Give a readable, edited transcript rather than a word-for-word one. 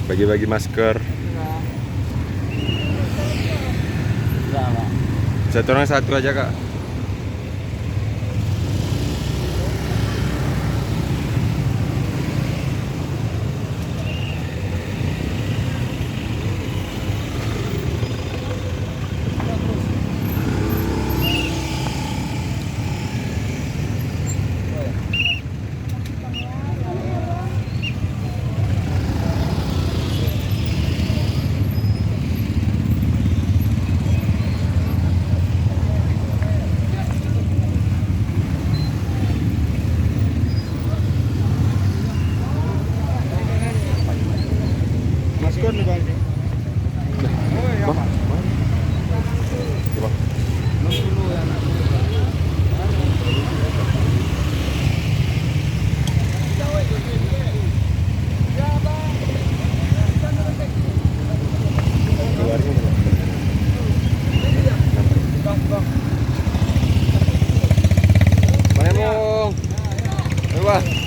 Bagi-bagi masker. Satu orang satu aja kak. Masker nih bang. Oh ya pak. Coba. 60 ya. Keluarnya berapa? Mana mau? Coba.